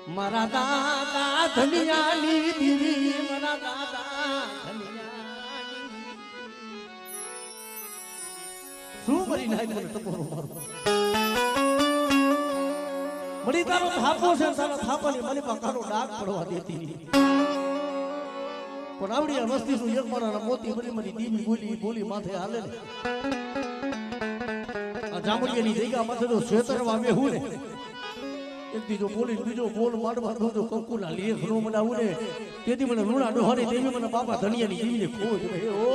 મારા દાદા ધનિયાની દીવી મારા દાદા ધનિયાની શું મરી નાય મને ટકોરો મારો મરી તારો થાપો છે તારા થાપાની મને પાકાનો ડાક પડવા દેતી નહીં પણ આવડી વસ્તી શું એક મારા મોતી મરી મરી દીવી બોલી બોલી માથે હાલે ને આ જામડિયાની જગ્યા માથે તો શેતરવા બેહું ને એક દીજો બોલી બીજો બોલ માડવા દો કંકુના લેખ નો બનાવું ને તેથી મને લુણા ડોહાની દેવી મને બાપા ધનિયાની જીવીને ખોજ રે ઓ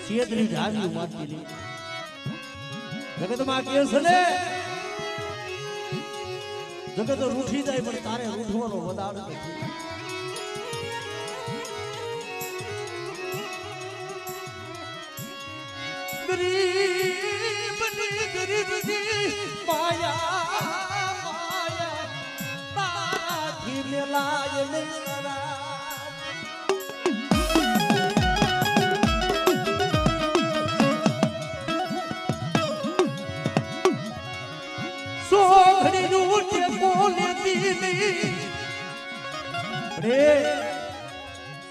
સિયદરી ધાવી માતી જગત માં કે છે ને જગત રૂઠી જાય પણ તારે રૂઠવાનો વદાડ નથી ગરીબ ની ગરીબ ની માયા માયા તારાથી મેલાય નહીં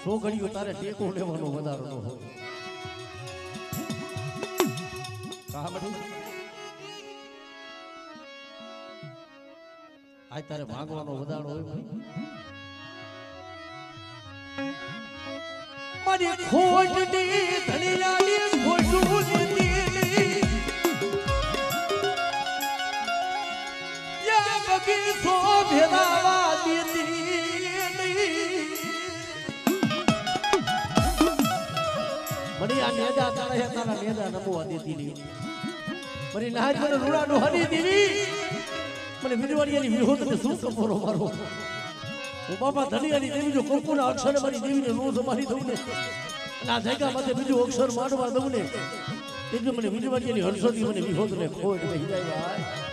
સો ઘડીઓ તારે ટેકો લેવાનો વધારો ન હોય આજ તારે ભાગવાનો વધારો હોય મારી ખોટ ની ધનિયાની ખોટું દીધી યા બગી સો ભેદાવા દીધી મરી આ નેજા તારા હે તારા નેજા નમવા દેતી ની મરી નાજ મને રૂડા ડોહાની દીવી મને વિરવાડિયાની વિહોત ને શું કપોરો મારો હું બાપા ધનિયાની દેવી જો કંકુના અક્ષરે મારી દેવીને રોજ મારી દઉં ને અને આ જગ્યા માથે બીજું અક્ષર મારવા દઉં ને એટલે મને વિરવાડિયાની હર્ષોથી મને વિહોત ને ખોટ રહી જાય ભાઈ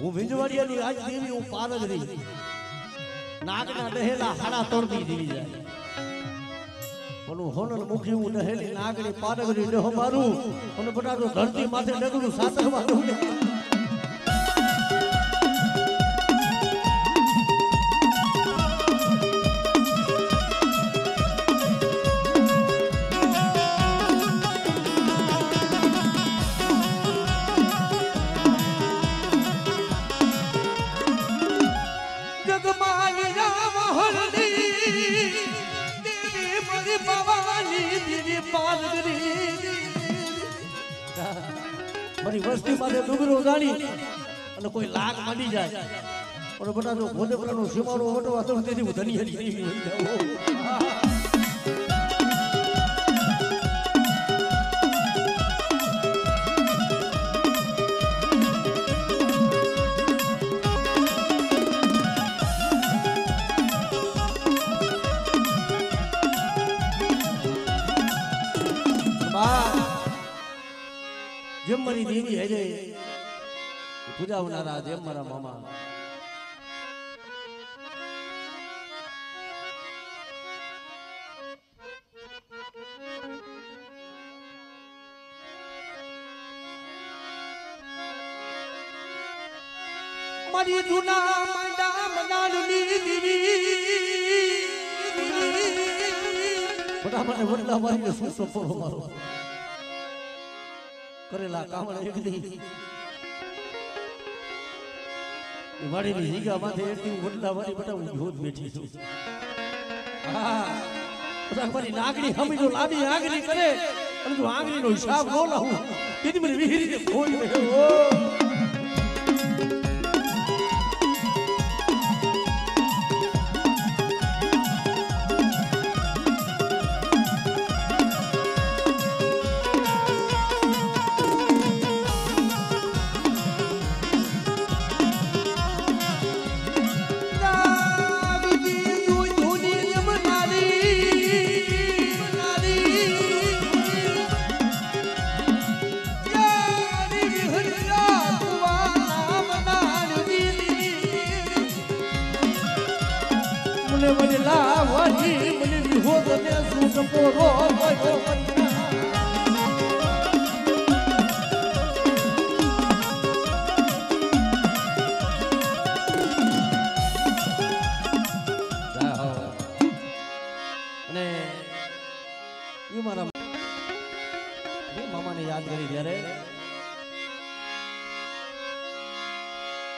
હું વિંજવાડિયાની આજ દેવી હું પારગરી નાગના દહેલા હાડા તોડતી દેવી જાય પણ હોનલ મુખી હું દહેલી નાગની પારગરી દેહ મારું અને બટાટો ધરતી માથે ડગરું સાતરવાનું મારી વસ્તી માથે ડુંગરો ગાડી અને કોઈ લાગ માંડી જાય પણ બધા જો ભોદેપરાનો સીમાડો વટવા તો તેથી હું ધનિયાની દેવી હોઈ જાઉં જેમ મારી દેવી હરે પૂજાવનારા જેમ મારા મામા મારી જૂના માંડા મનાલની દેવી ફટાફટ વડલા મારીને શું સફરો મારો કરેલા કામણે એક દી વાડીની જીગા માથે એક દી વડલા વાળી બટાવું જોત બેઠી છું હા પછી મારી નાગડી હમીનો લાંબી આંગળી કરે અને જો આંગળીનો હિસાબ ન લાવું તેથી મને વિહીરીને ફોડી દે ઓ મામાને યાદ કરી ત્યારે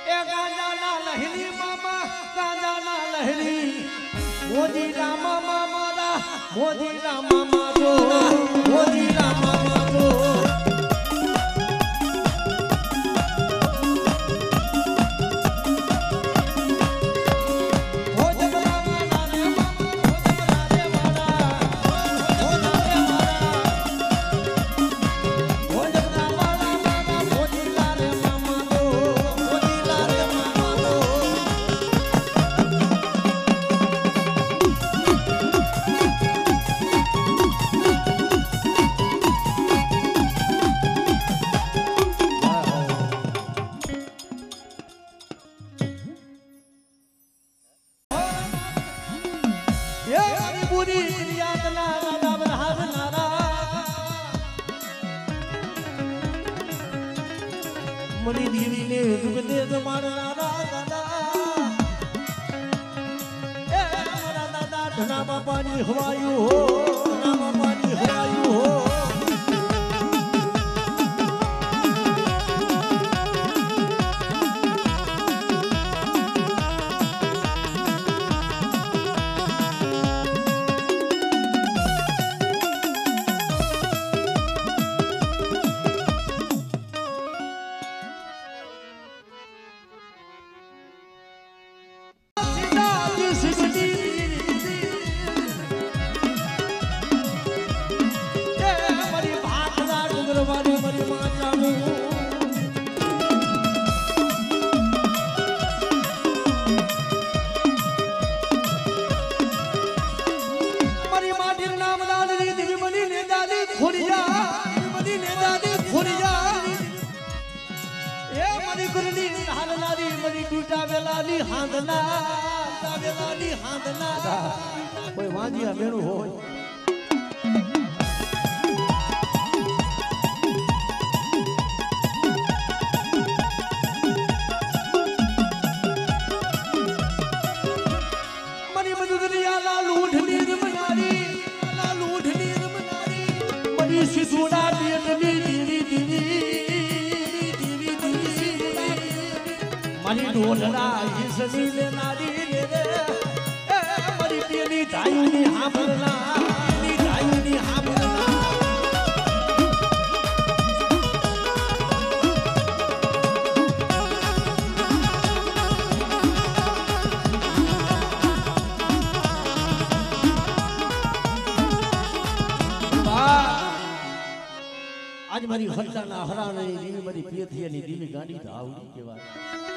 એ ગાંજાના લહેરી મામા ગાંજાના લહેરી મોજી રામા મામા મોજી રામા માજો મોજી રામા માજો મરી દીવીને જુગતે જમાડના દાદા એ મારા દાદા ધના બાપાની હવાયું હો ધના બાપાની હવાયું હો કોઈ વાંજિયા બેણું હોય મરી મધુરિયા લાલૂઢની રમનારી મરી સિસુડા પેટની દીવી દીવી મારી ઢોલડા ઈસની લેનારી લે મરી પેલી ધાયુની હાંભળના ધાયુની હાંભળના આજ મારી હલ્લાના હરાણી દીવી મારી પેથિયાની દીવી ગાડી ધાવડી કહેવાય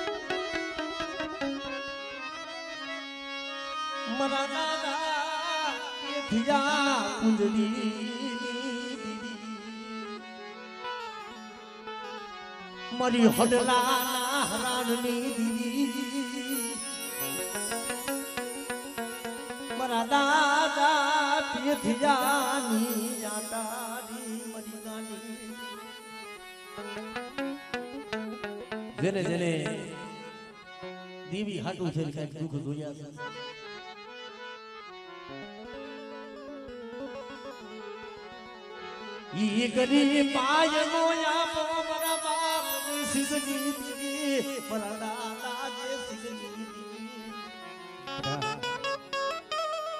મરા દાદા પેથિયા કુંજલી મારી હડલાના હરાનની દીદી મારા દાદા પીઠિયાની આટારી મરી ગાની જેને જેને દેવી હાટું થઈને કઈક દુઃખ જોયા છે ઈ ગરી પાય મોયા પો મારા બાપ સિસગી દીદી મારા દાદા જે સિસગી દીદી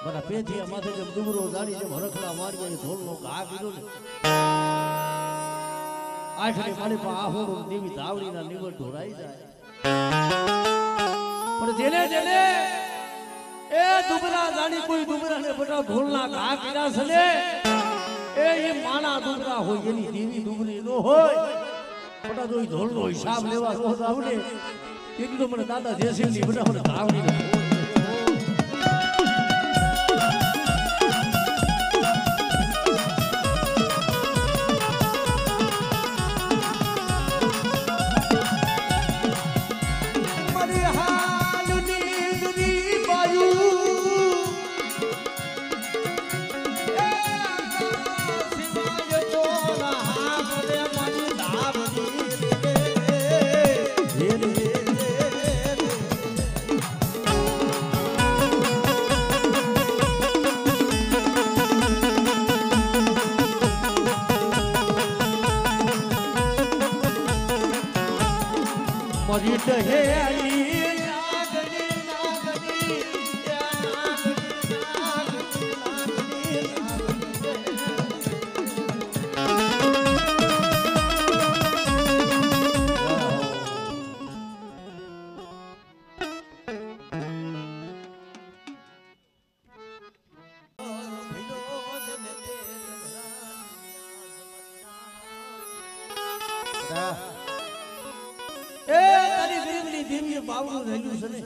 મારા પેઠિયા માથે જેમ ડુંગરો જાણી જેમ હરખડા મારી ઢોલનો ઘા કર્યો ને આઠની મારી પા આહોડું દેવી ધાવડીના નીવડ ઢોળાઈ જાય પણ જેને જેને એ દુબરા જાણી કોઈ દુબરાને બધા ઢોલના ઘા કર્યા છે ને એ માણા દુબરા હોય એની દેવી દુબરી નો હોય બધા જો ઢોલનો હિસાબ લેવા રોજ આવડે એટલું મને દાદા જેસી બધા મને ધાવડી મરી દહેલી નાગની નાગની દેવી બાવનું રહેલું છે ને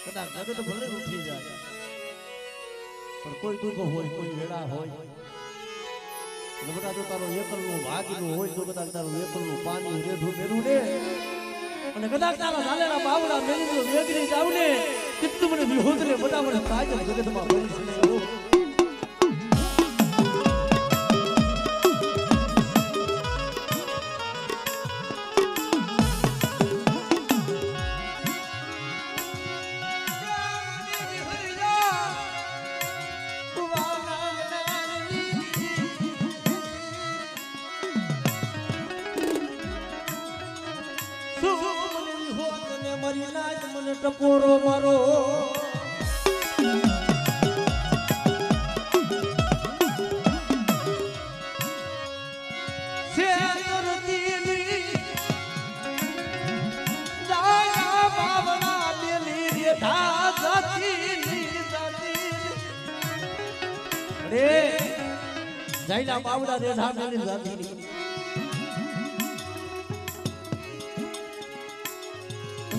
કદાચ જગત ભલે ઉઠી જાય પણ કોઈ દુઃખ હોય કોઈ વેળા હોય બધા જો તારો એકલનું ભાગનું હોય તો કદાચ તારું એકલનું પાણી રેઢું મેરું ને અને કદાચ તારા ઝાલેલા બાવડા મેલી વેગરી જાવ ને કેટલું મને વિહોદ ને બધા મને તાજ જગતમાં ભરી છે મરી નાજ મને ટકોરો મારો જાયલા બાવડા રેઢા મેલી જાતી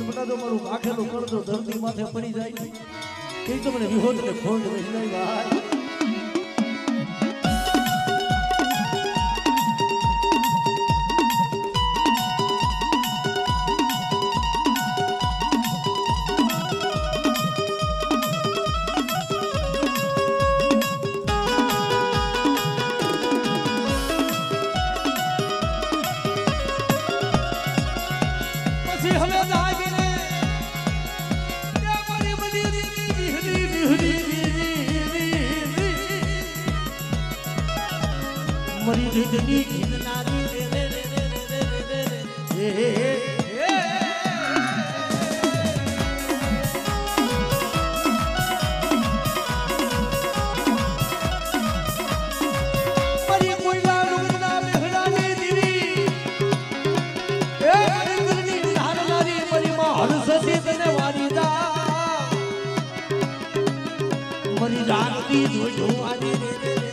બધા તો મારું આખેલું પડદો ધરતી માથે પડી જાય એ તો મને વિહોદ ને ખોંડ વહી જાય ભાઈ મરી દીદની ગીતનારી રે રે રે રે રે રે મરી કોઈલા રૂપના બેહડાની દીવી એ મરી દિલની ધારનારી મરી માં હરસતી તને વારીદા મરી જાગતી જોજો આની રે રે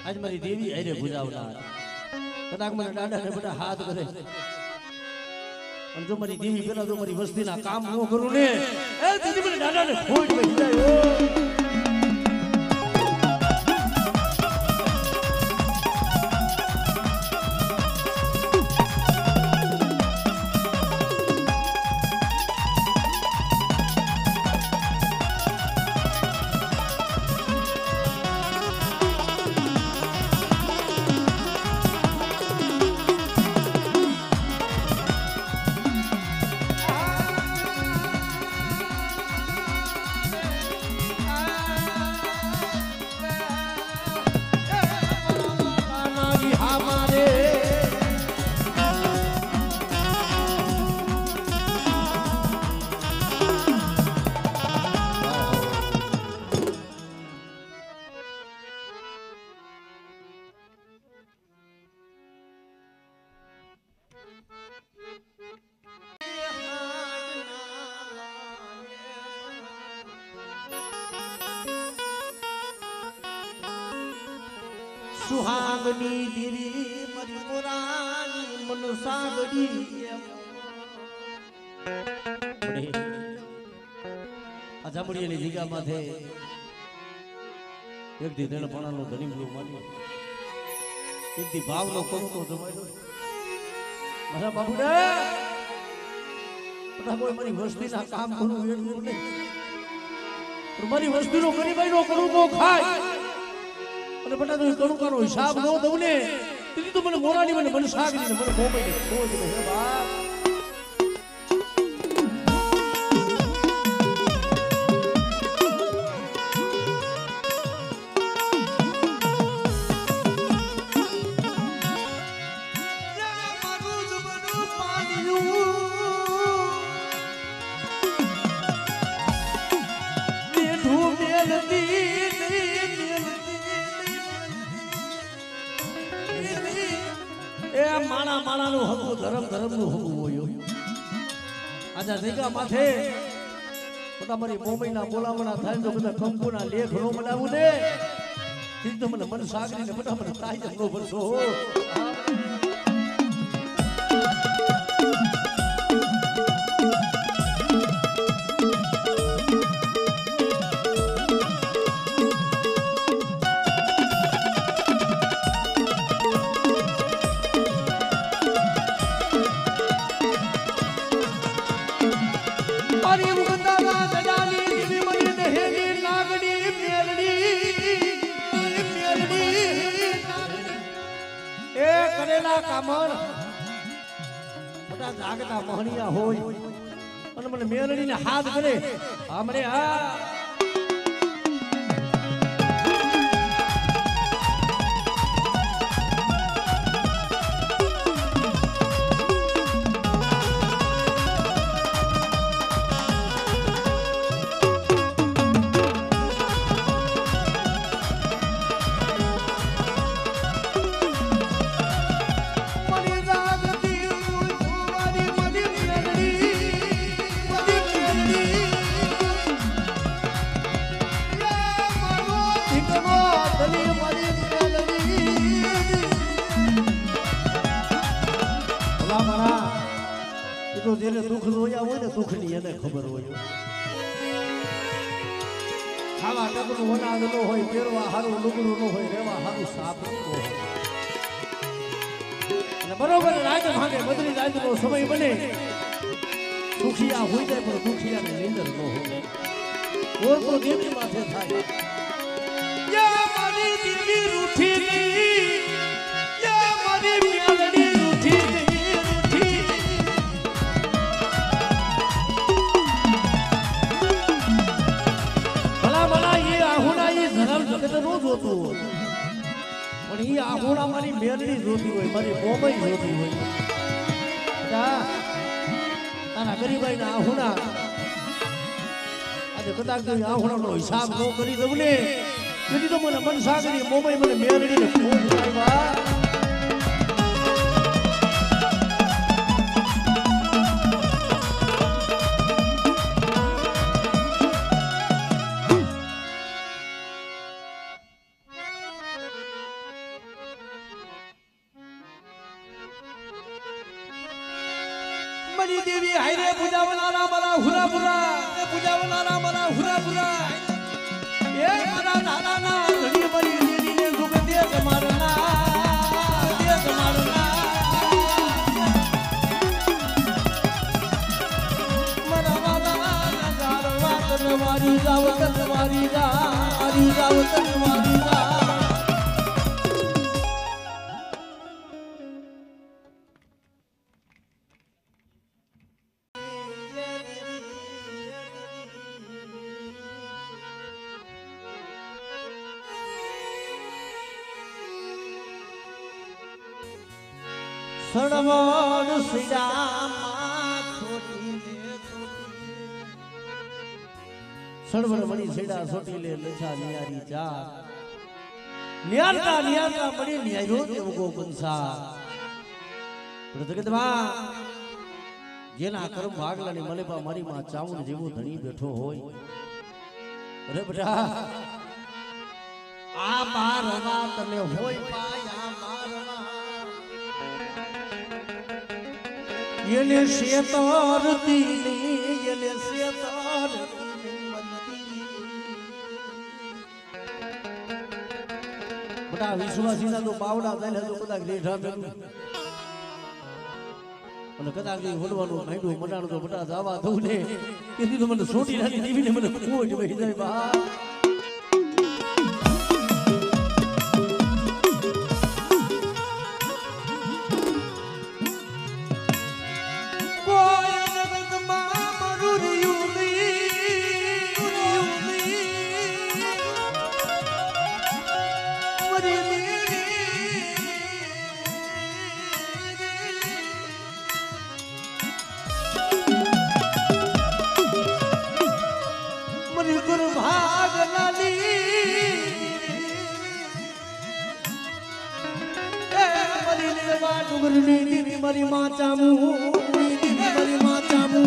આજ મારી દેવી અરે ભુજાવનાર કદાચ મને દાદાને બધા હાથ કરે અને જો મારી દેવી પેલા જો મારી વસ્તીના કામ ન કરું ને એ દીદી મને દાદાને ખોટ બેસી જાય સુહાગની દીરી મારી મોરાની મન સાગડી આ જામડીની જગ્યા માથે એક દી ધણપણાનો ધણીમલું માની એક દી ભાવનો કંકો જમાડ્યો મારા બાબુડે બધા કોઈ મારી વસ્તીના કામ કરું એટલું નહીં મારી વસ્તીનો ગરીબાઈનો કરું તો ખાય અને બટા તો કણુકાનો હિસાબ ન દઉં ને તેથી તો મને મોરાની મને સાગરી ને મને મોબાઈ ને ખોજ ને હે બાપ માણાનું હકું ધર્મનું હકું હોય આજા જગ્યા માથે બધા મારી મોમઈના બોલામણા થાય તો બધા કંકુના લેખ નો બનાવું ને એ તો મને મન સાગરીને બધા મને કાયદો નો ભરસો બધા જાગતા મોહનિયા હોય અને મને મેલડીને હાથ કરે આમણે આ જેને દુઃખ જોયા હોય ને દુઃખની એને ખબર હોય ખાવા ટકનું અનાજ ન હોય પહેરવા સારું લુગડું ન હોય રહેવા સારું સાપ ન હોય અને બરોબર રાત ભાગે બદલી રાતનો સમય બને દુખિયા હોય જાય પણ દુખિયાને નીંદર ન હોય ઓર તો દેવી માથે થાય યા મારી દીવી રૂઠી ગઈ યા મારી મ્યાલડી રૂઠી ગઈ જગત નો જોતું હોય પણ એ આહુણા મારી મેલડી જોતી હોય મારી મોબાઈ જોતી હોય તારા ગરીબાઈ ના આહુણા આજે કદાચ આહુણાનો હિસાબ ન કરી દઉં ને તેથી તો મને મન સાગરી મોબાઈ મને મેલડી ને ખૂબ આવ્યા मरी देवी हायरे पूजावनारा मला हुरापुरा पूजावनारा मला हुरापुरा ए मला नाना घडी मरी देवी ने दुख दे मारना मरा वाला नजार वातन मारी जावतन मारी जावतन मारी जा सड़वाड़ सड़वड़ मणि सीड़ा सोटी ले लछा नियारी जा नियारता मणि नियारो देवगो कंसा प्रतगतवा जेना कर्म भागलानी मलेबा मारी मां चावण जेवो धणी बैठो होय अरे बेटा आ मारवा तने होय पाया मारवा येले शेतार तीनी येले शेतार बटा विश्वासी ना तो बावड़ा दल तो कदा लेठा में અને કદાચ એ હોડવાનું માંડ્યું મનાણું તો બટા જાવા દઉં ને એથી તો મને સોટી નાની દેવીને મને કોઈ જ વહી જાય બા मरी मां चामू मरी मां चामू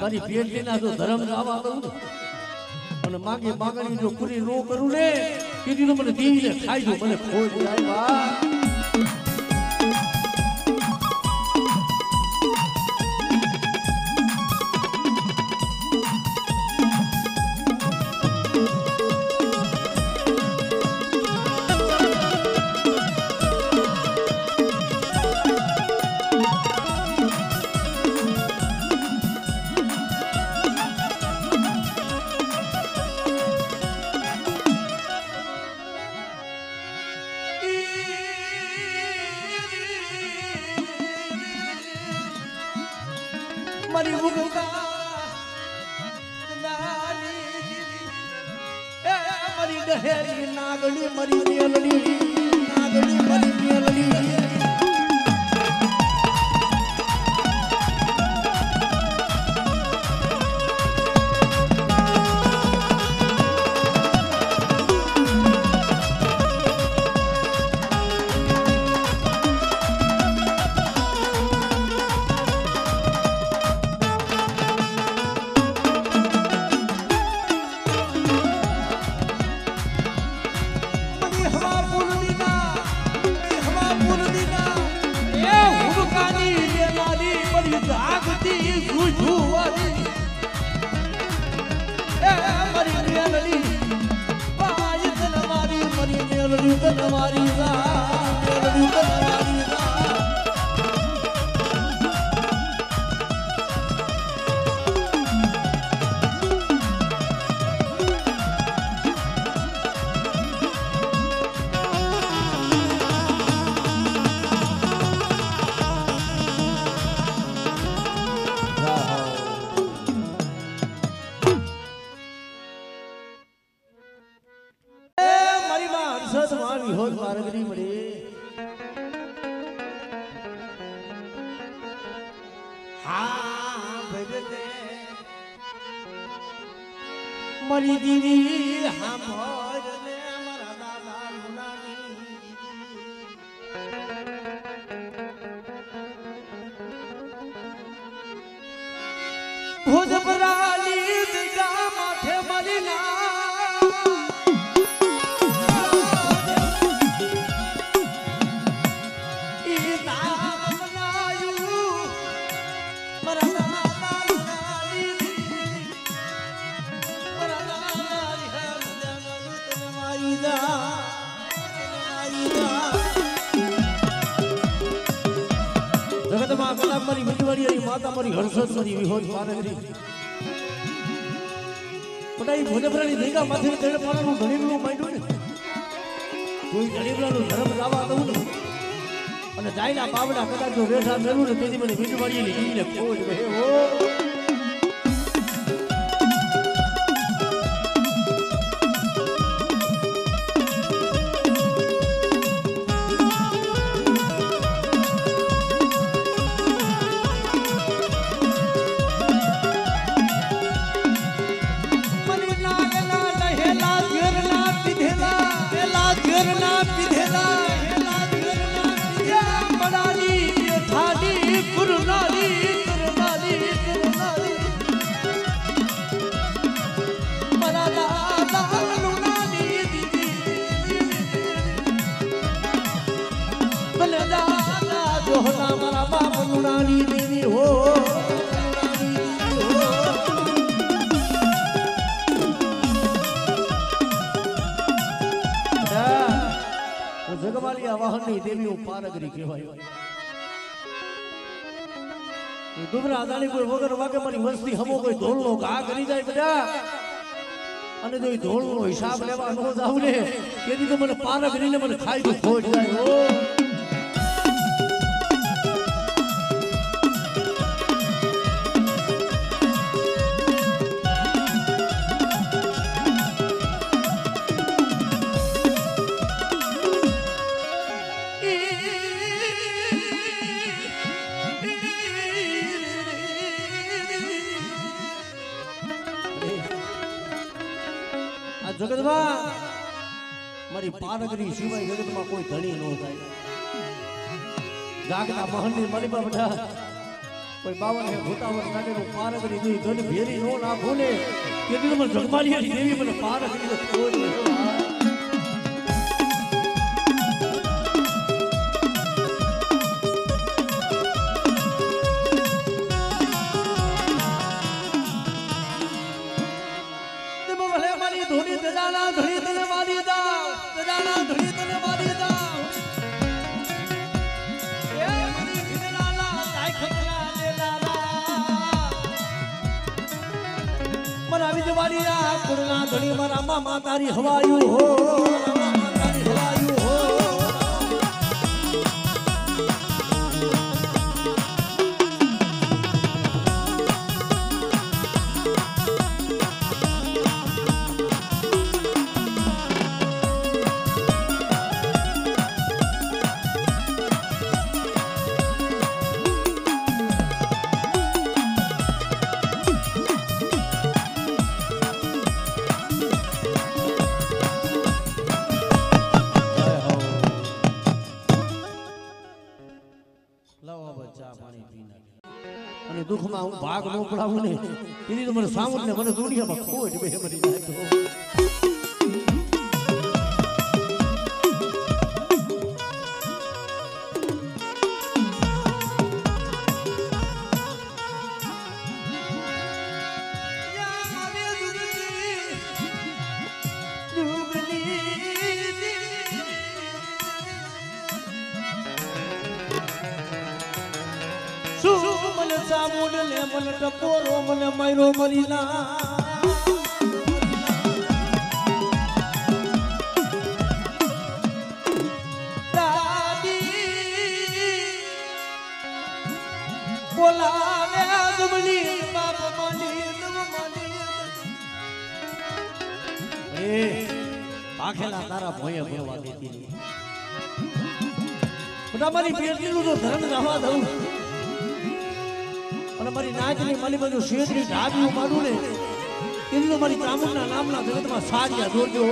તારી પેટના જો ધર્મ ગાવા કરું અને માગે માગણી જો પૂરી નો કરું ને કીધું તો મને દીવીને ખાઈ જો મને ખોઈ જાય બા नागड़ी मरी मेलड़ी नागड़ी मरी मेलड़ी તમારી મેલડી તમારી મારી દીદી હામર ને મારા દાદા લુનાની ભોજપરાલી દીગા માથે મારી ના ઈ નામ બનાયું મારા જગતમાં કલા મારી મીઠવાડી માતા મારી હર્ષદ મારી વિહોજ પારગરી પટાઈ ભોજપરાની દેગા માથે તેડ પાણાનું ધણીનું માંડ્યું ને કોઈ ધણીબલાનું ધર્મ દાવા દઉં ને અને જાયના પાવડા કદાચ જો રેઠા મેલું ને તેથી મને મીઠવાડી લીધીને ખોજ રહે હો મારા બાપ લુણાની દેવી હો જગમાલી આ વાહનની દેવીઓ પારગરી કહેવાય દુબરા આદાણી કોઈ વગર વાગે મારી વસ્તી હમો કોઈ ધોળનો ઘા કરી જાય બધા અને જો ધોળનો હિસાબ લેવા ન જાવ ને તેથી તો મને પારગરીને મને ખાઈ તો ખોટ જાય હો જગતમાં મારી પારગરી સિવાય જગતમાં કોઈ ધણી ન થાય જાગતા મહનની મારી બધા કોઈ 52 ભૂતાવર કાઢેલું પારગરી ની ધન ભેરી નો નાખું ને કેટલી મને જગમાલી દેવી મને પારગરી નો કોઈ ધણી તને મારી દાવ દાદા ધણી તને મારી દાવ એ મની વિનાલા કાઈ ખતરા લે લાલા મરા વિજવાડી આ કુળના ધણી મારા મામા તારી હવાયું હો મામા તારી હવાયું હો દુઃખમાં હું ભાગ ન પડાવું ને એની તો મને સામું ને મને દુનિયામાં ખોટ બે મરી જાય તો મને સામુડ ને મને ટપોરો મને માયરો મરીના બોલાવે આદમની બાપ માની એ પાખેલા તારા ભોયે ભરવા દેતી નહીં બધા મારી પેટલીનું તો ધર્મ જવા દઉં અને મારી નાચની મારી બાજુ શેઠની ઢાબીઓ મારું ને એની તો મારી ચામુંડના નામના જગતમાં સારિયા દોરજો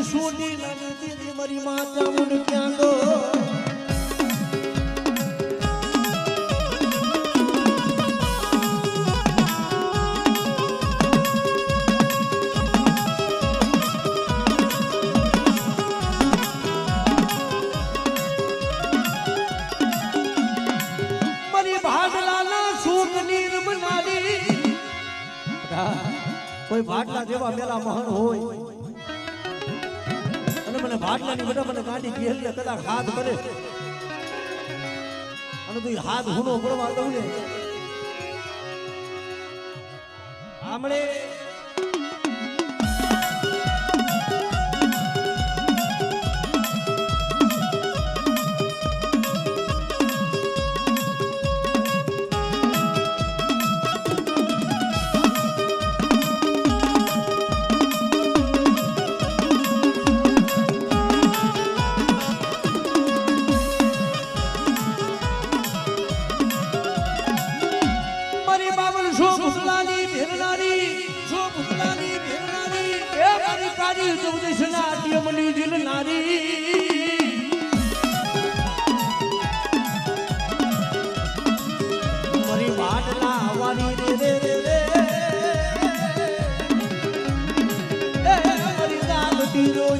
સોની લાની દીદી મારી માં ચામુંડ ક્યાં ગો મારી ભાડલાના સુખ નિર્મનારી કોઈ ભાડલા જેવા મેલા મહાન હોય મને ભાટલાની બધા મને કાઢી ગયેલી કદાચ હાથ કરે અને તું હાથ હુનો પડવા દઉં ને આમળે તીરો